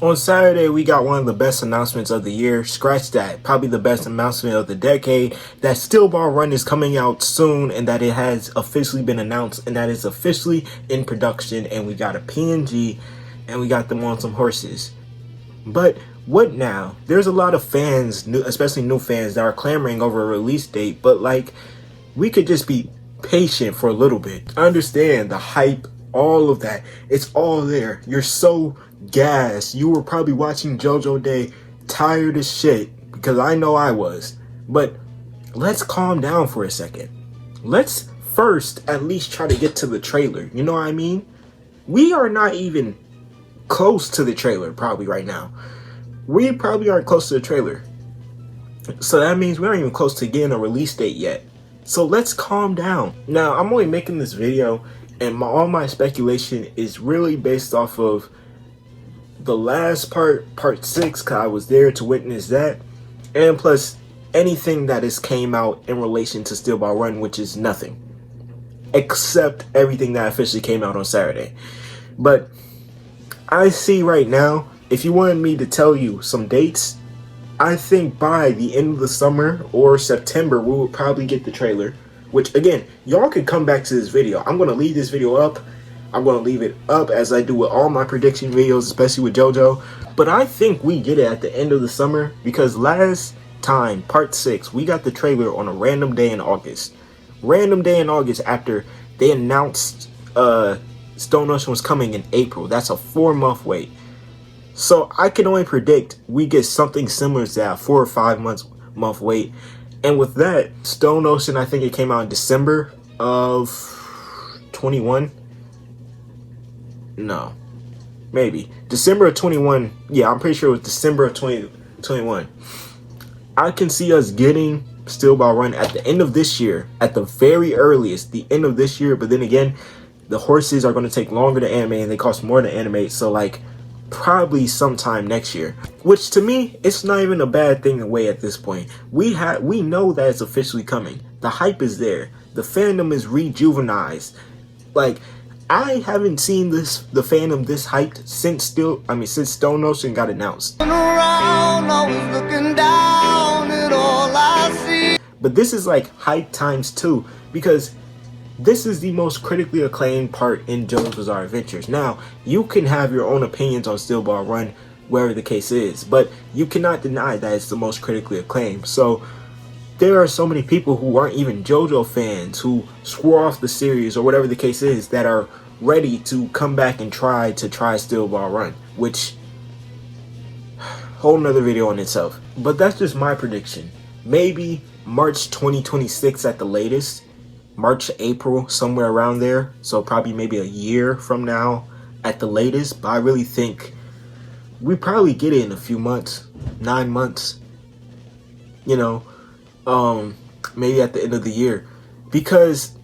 On Saturday, we got one of the best announcements of the year. Scratch that. Probably the best announcement of the decade. That Steel Ball Run is coming out soon and that it has officially been announced and that it's officially in production. And we got a PNG and we got them on some horses. But what now? There's a lot of fans, especially new fans, that are clamoring over a release date. But like, we could just be patient for a little bit. I understand the hype, all of that. It's all there. You're so gassed. You were probably watching JoJo Day tired as shit, because I know I was. But let's calm down for a second. Let's first at least try to get to the trailer. You know what I mean? We are not even close to the trailer probably right now. We probably aren't close to the trailer. So that means we aren't even close to getting a release date yet. So let's calm down. Now, I'm only making this video and all my speculation is really based off of the last part 6, because I was there to witness that, and plus anything that has came out in relation to Steel Ball Run, which is nothing except everything that officially came out on Saturday. But I see right now, if you wanted me to tell you some dates, I think by the end of the summer or September we will probably get the trailer. Which again, y'all can come back to this video. I'm going to leave this video up. I'm going to leave it up as I do with all my prediction videos, especially with JoJo. But I think we get it at the end of the summer, because last time, part 6, we got the trailer on a random day in August. Random day in August after they announced Stone Ocean was coming in April. That's a 4-month wait. So I can only predict we get something similar to that, 4 or 5 month wait. And with that, Stone Ocean, I think it came out in December of 21. No, maybe December of 21. Yeah, I'm pretty sure it was December of 2021. I can see us getting Steel Ball Run at the end of this year, at the very earliest, the end of this year. But then again, the horses are going to take longer to animate and they cost more to animate. So like probably sometime next year, which to me, it's not even a bad thing to wait at this point. We know that it's officially coming. The hype is there. The fandom is rejuvenized. Like, I haven't seen the fandom this hyped since Stone Ocean got announced. But this is like hype times 2, because this is the most critically acclaimed part in JoJo's Bizarre Adventures. Now, you can have your own opinions on Steel Ball Run, wherever the case is, but you cannot deny that it's the most critically acclaimed. So there are so many people who aren't even JoJo fans, who swore off the series or whatever the case is, that are ready to come back and try Steel Ball Run, which, whole nother video on itself. But that's just my prediction. Maybe March 2026 at the latest. March, April, somewhere around there. So probably maybe a year from now at the latest. But I really think we probably get it in a few months, 9 months, you know, maybe at the end of the year. Because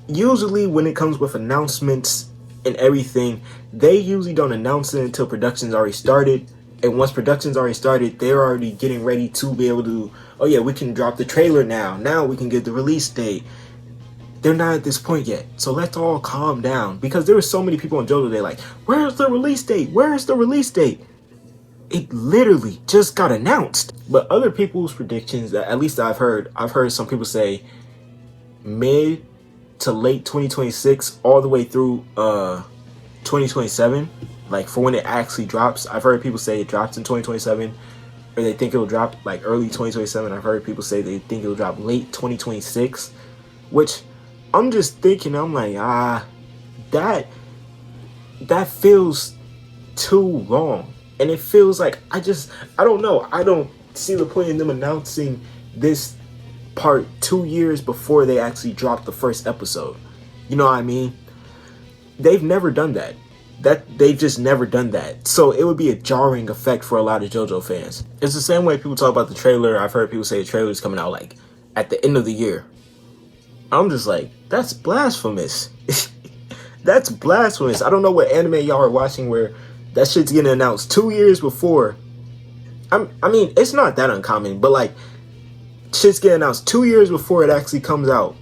usually when it comes with announcements and everything, they usually don't announce it until production's already started. And once production's already started, they're already getting ready to be able to, oh yeah, we can drop the trailer now. Now we can get the release date. They're not at this point yet. So let's all calm down. Because there were so many people on JoJo Day like, where's the release date? Where's the release date? It literally just got announced. But other people's predictions, that at least I've heard some people say mid to late 2026 all the way through 2027, like for when it actually drops. I've heard people say it drops in 2027, or they think it will drop like early 2027. I've heard people say they think it will drop late 2026, which I'm just thinking, I'm like, that feels too long. And it feels like, I don't know. I don't see the point in them announcing this part 2 years before they actually dropped the first episode. You know what I mean? They've never done that. They've just never done that. So it would be a jarring effect for a lot of JoJo fans. It's the same way people talk about the trailer. I've heard people say the trailer is coming out like at the end of the year. I'm just like, that's blasphemous. That's blasphemous. I don't know what anime y'all are watching where that shit's getting announced 2 years before. I mean, it's not that uncommon, but like, shit's getting announced 2 years before it actually comes out.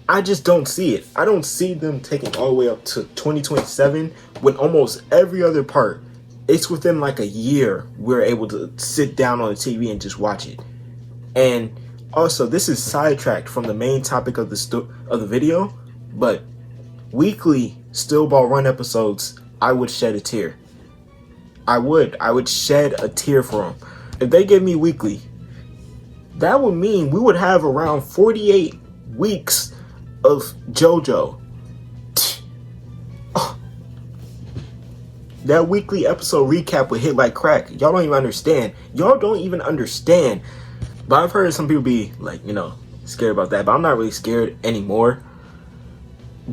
I just don't see it. I don't see them taking all the way up to 2027 when almost every other part it's within like a year we're able to sit down on the TV and just watch it. And also, this is sidetracked from the main topic of the video, but weekly Still Ball Run episodes, I would shed a tear. I would shed a tear for them. If they gave me weekly, that would mean we would have around 48 weeks of JoJo. That weekly episode recap would hit like crack. Y'all don't even understand. Y'all don't even understand. But I've heard some people be like, scared about that. But I'm not really scared anymore.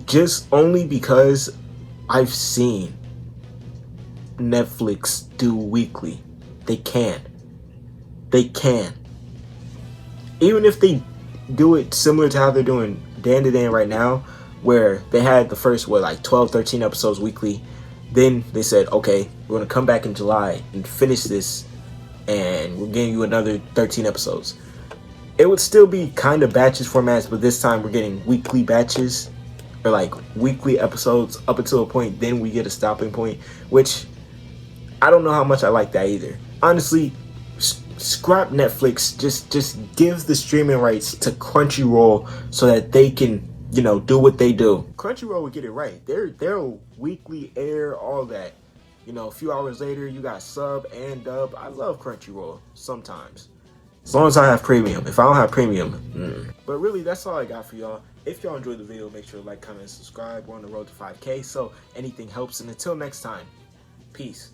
Just only because I've seen Netflix do weekly. They can. Even if they do it similar to how they're doing Dan to Dan right now, where they had the first, 12, 13 episodes weekly. Then they said, okay, we're going to come back in July and finish this, and we're getting you another 13 episodes. It would still be kind of batches formats, but this time we're getting weekly batches, or like weekly episodes up until a point. Then we get a stopping point, which I don't know how much I like that either. Honestly, scrap Netflix. Just give the streaming rights to Crunchyroll so that they can, do what they do. Crunchyroll would get it right. They'll weekly air all that. A few hours later, you got sub and dub. I love Crunchyroll sometimes. As long as I have premium. If I don't have premium, But really, that's all I got for y'all. If y'all enjoyed the video, make sure to like, comment, and subscribe. We're on the road to 5K, so anything helps. And until next time, peace.